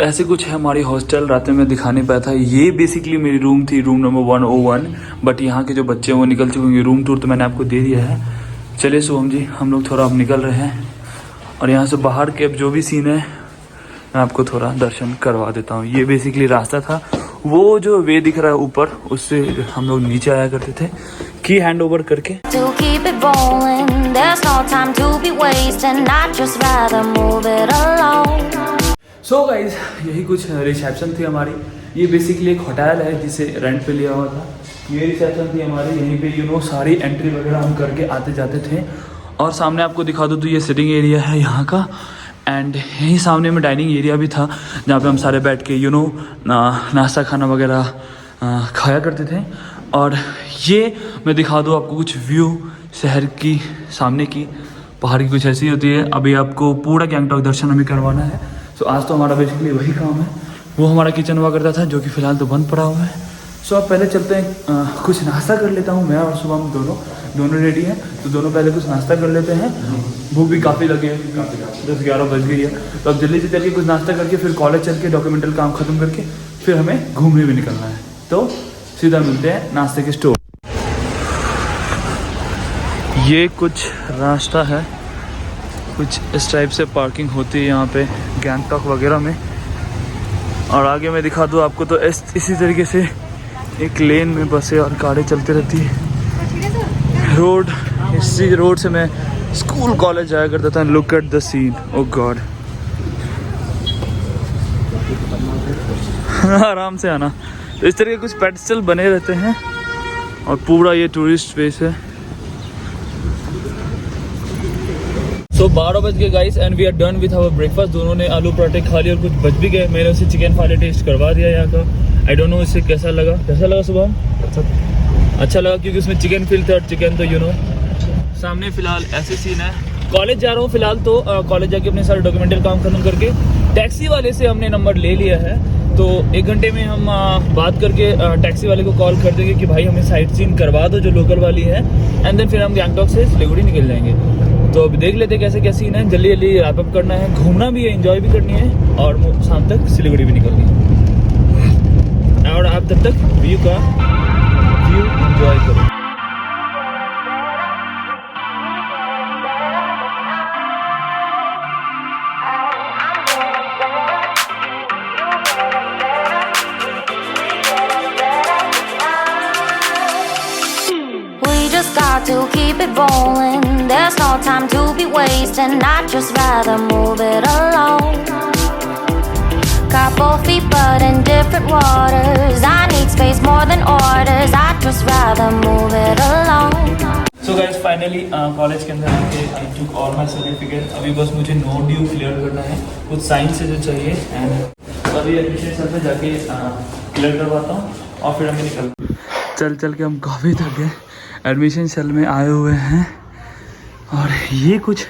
ऐसे कुछ है हमारी हॉस्टल। रात में मैं दिखा नहीं पाया था। ये बेसिकली मेरी रूम थी, रूम नंबर 101। बट यहाँ के जो बच्चे हैं वो निकल चुके होंगे। रूम टूर तो मैंने आपको दे दिया है। चलिए शुभम जी, हम लोग थोड़ा अब निकल रहे हैं और यहाँ से बाहर के अब जो भी सीन है मैं आपको थोड़ा दर्शन करवा देता हूँ। ये बेसिकली रास्ता था, वो जो वे दिख रहा है ऊपर, उससे हम लोग नीचे आया करते थे की हैंड ओवर करके। सो गाइज, यही कुछ रिसेप्शन थी हमारी। ये बेसिकली एक होटल है जिसे रेंट पे लिया हुआ था। ये रिसेप्शन थी हमारी। यहीं पे सारी एंट्री वगैरह हम करके आते जाते थे। और सामने आपको दिखा दूँ तो ये सिटिंग एरिया है यहाँ का। एंड यहीं सामने में डाइनिंग एरिया भी था जहाँ पे हम सारे बैठ के नाश्ता खाना वगैरह खाया करते थे। और ये मैं दिखा दूँ आपको कुछ व्यू शहर की, सामने की पहाड़ की कुछ ऐसी होती है। अभी आपको पूरा गैंगटॉक दर्शन हमें करवाना है। सो आज तो हमारा बेसिकली वही काम है। वो हमारा किचन हुआ करता था जो कि फ़िलहाल तो बंद पड़ा हुआ है। सो अब पहले चलते हैं, कुछ नाश्ता कर लेता हूँ। मैं और शुभम दोनों रेडी हैं, तो दोनों पहले कुछ नाश्ता कर लेते हैं। भूख भी काफ़ी लगे है, 10-11 बज गई है। तो अब जल्दी से चल के कुछ नाश्ता करके फिर कॉलेज चल के डॉक्यूमेंटल काम ख़त्म करके फिर हमें घूमने भी निकलना है। तो सीधा मिलते हैं नाश्ते के स्टोर। ये कुछ रास्ता है, कुछ इस टाइप से पार्किंग होती है यहाँ पे गैंगटॉक वगैरह में। और आगे मैं दिखा दूँ आपको तो इसी तरीके से एक लेन में बसें और कारें चलती रहती है। इसी रोड से मैं स्कूल कॉलेज जाया करता था। Look at the scene, oh God. आराम से आना। तो इस तरह के कुछ पेडस्टल बने रहते हैं और पूरा ये टूरिस्ट प्लेस है। तो 12 बज गए guys and we are done with our breakfast. दोनों ने आलू पराठे खा लिए और कुछ बच भी गए। मैंने उसे चिकन फाले टेस्ट करवा दिया यहाँ का। आई डोंट नो इससे कैसा लगा सुबह। अच्छा लगा क्योंकि उसमें चिकन फिल थे और चिकन तो सामने फिलहाल ऐसे सीन है। कॉलेज जा रहा हूँ फिलहाल, तो कॉलेज जाके अपने सारे डॉक्यूमेंटल काम खत्म करके टैक्सी वाले से हमने नंबर ले लिया है। तो 1 घंटे में हम बात करके टैक्सी वाले को कॉल कर देंगे कि भाई हमें साइट सीन करवा दो जो लोकल वाली है। एंड देन फिर हम गैंगटॉक से सिलीगुड़ी निकल जाएंगे। तो अभी देख लेते कैसे क्या सीन है। जल्दी जल्दी रैप अप करना है, घूमना भी है, एंजॉय भी करनी है और शाम तक सिलीगुड़ी भी निकलनी है। और आप तब तक व्यू एंजॉय करो। To keep it rolling, there's no time to be wasting. I'd just rather move it along. Got both feet but in different waters. I need space more than orders. I'd just rather move it along. So guys, finally college के अंदर आके I took all my certificate। अभी बस मुझे no due clear करना है, कुछ sign से जो चाहिए। एंड अभी एडमिशन सेल पे जाके क्लियर करवाता हूँ और फिर हमें निकल चल के हम काफ़ी थक गए। एडमिशन सेल में आए हुए हैं और ये कुछ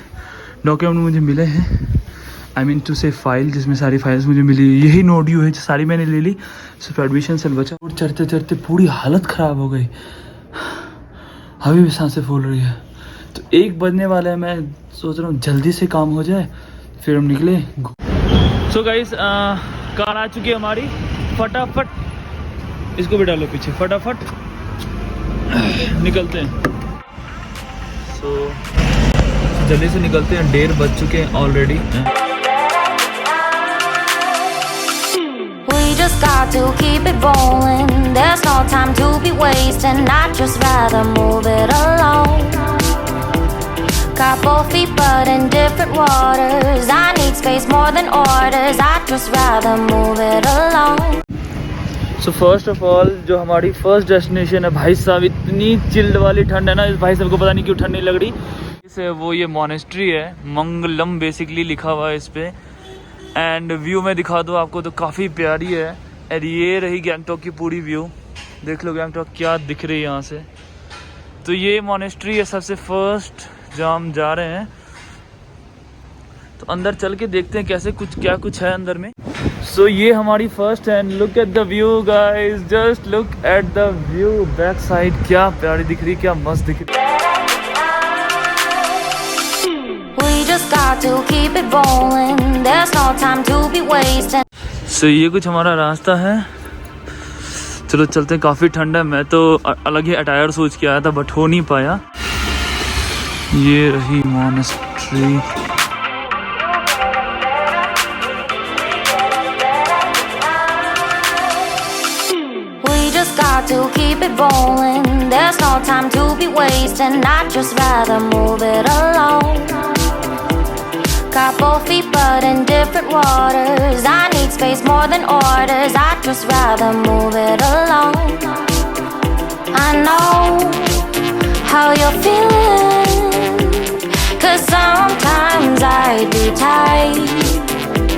डॉक्यूमेंट मुझे मिले हैं। आई मीन टू से फाइल, जिसमें सारी फाइल्स मुझे मिली। यही नो ड्यू है जो सारी मैंने ले ली, सिर्फ एडमिशन सेल बचा। और चढ़ते चढ़ते पूरी हालत ख़राब हो गई, अभी भी सांसें फूल रही है। तो 1 बजने वाला है, मैं सोच रहा हूँ जल्दी से काम हो जाए फिर हम निकले। सो गाइस, कार आ चुकी है हमारी। फटाफट इसको भी डालो पीछे, फटाफट निकलते हैं। सो जल्दी से निकलते हैं, 1:30 बज चुके हैं already. We just got to keep it rolling. There's no time to be wasting. I'd just rather move it along. Got both feet but in different waters. I need space more than orders. I'd just rather move it along. So first of all जो हमारी first destination है, भाई साहब इतनी chilled वाली ठंड है ना, इस भाई साहब को पता नहीं क्यों ठंड नहीं लग रही। इसे वो ये मॉनेस्ट्री है, मंगलम बेसिकली लिखा हुआ है इस पर। एंड व्यू में दिखा दूँ आपको तो काफ़ी प्यारी है। और ये रही गैंगटॉक की पूरी व्यू, देख लो गैंगटॉक क्या दिख रही है यहाँ से। तो ये मॉनेस्ट्री है सबसे फर्स्ट जहाँ हम जा रहे हैं। तो अंदर चल के देखते हैं कैसे क्या कुछ है अंदर में। सो ये हमारी first and look at the view guys, just look at the view. Back side क्या प्यारी दिख रही, क्या मस्त दिख रही। We just got got to keep it rolling. There's no time to be wasting. So ये कुछ हमारा रास्ता है, चलो चलते हैं। काफ़ी ठंड है, मैं तो अलग ही अटायर सोच के आया था बट हो नहीं पाया। ये रही monastery. We just got to keep it rolling. There's no time to be wasting. I'd just rather move it along. Got both feet but in different waters. I need space more than orders. I'd just rather move it along. I know how you're feeling, 'cause sometimes I do tight.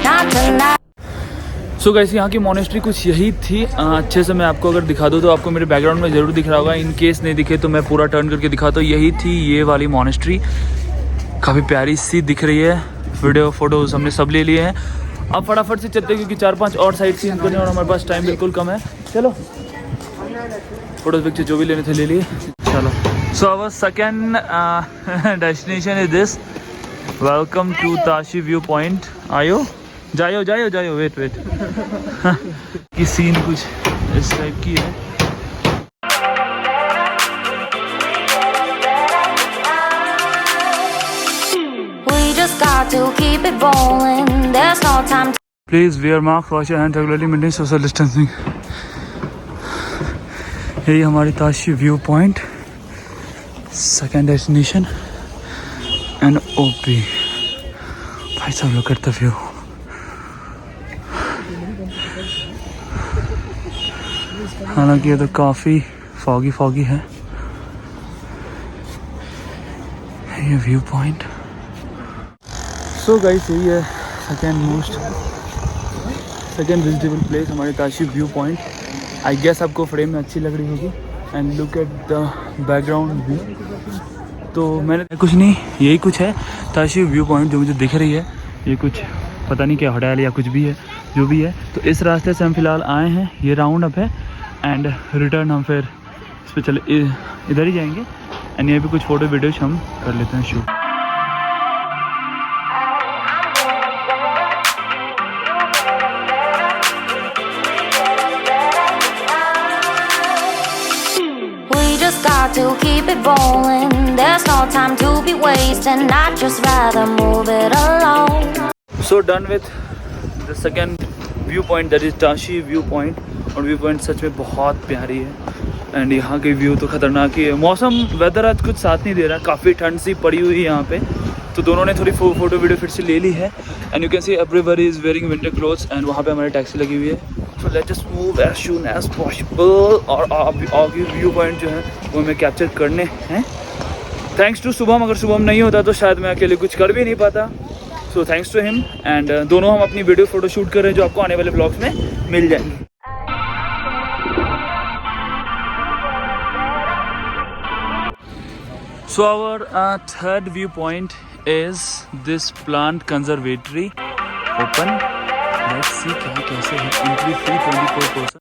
Not tonight. So guys यहाँ की monastery कुछ यही थी। अच्छे से मैं आपको अगर दिखा दूँ तो आपको मेरे बैकग्राउंड में ज़रूर दिख रहा होगा। इन केस नहीं दिखे तो मैं पूरा टर्न करके दिखाता हूँ। यही थी ये वाली मॉनेस्ट्री, काफ़ी प्यारी सी दिख रही है। वीडियो फोटोज हमने सब ले लिए हैं। अब फटाफट से चलते हैं क्योंकि 4-5 और साइड सीन करने और हमारे पास टाइम बिल्कुल कम है। चलो फोटोज पिक्चर जो भी लेने थे ले लिए। चलो so our second destination is this. Welcome to Tashi view point. आयो जायो जायो जायो, वेट वेट की सीन कुछ इस टाइप की है। We just got to keep it rolling. There's no time to Please wear mask, wash your hands regularly, maintain social distancing. यही हमारी Tashi view point, second destination and OP. भाई साहब लोग करते व्यू। हालांकि ये तो काफ़ी फॉगी है ये व्यू पॉइंट। सो गाइस यही है सेकेंड विजिटेबल प्लेस हमारे Tashi view point. I guess आपको फ्रेम में अच्छी लग रही होगी। And look at the background view. तो मैंने कुछ नहीं, यही कुछ है ताशी व्यू पॉइंट जो मुझे दिख रही है। ये कुछ पता नहीं क्या होटल या कुछ भी है, जो भी है। तो इस रास्ते से हम फिलहाल आए हैं, ये राउंड अप है एंड रिटर्न हम फिर इस पर चले इधर ही जाएंगे। एंड यहाँ पे कुछ फ़ोटो वीडियोज हम कर लेते हैं shoot. got to keep it rolling. There's no time to be wasting. I'd just rather move it along. So done with the second view point, that is Tashi view point. और view point such में बहुत प्यारी है and यहाँ के view तो ख़तरनाक ही है। मौसम वेदर आज कुछ साथ नहीं दे रहा, काफ़ी ठंड सी पड़ी हुई है यहाँ पे। तो दोनों ने थोड़ी फोटो वीडियो फिर से ले ली है। And you can see everybody is wearing winter clothes. And वहाँ पे हमारी टैक्सी लगी हुई है। So let's just move as soon as possible. और आगे व्यू पॉइंट जो है वो हमें कैप्चर करने हैं। Thanks to Shubham. अगर शुभम नहीं होता तो शायद मैं अकेले कुछ कर भी नहीं पाता। So thanks to him. And दोनों हम अपनी वीडियो फोटो शूट कर रहे हैं जो आपको आने वाले ब्लॉग्स में मिल जाएंगे। So our third viewpoint is this plant conservatory open. Let's see क्या कैसे है। Entry free 24%.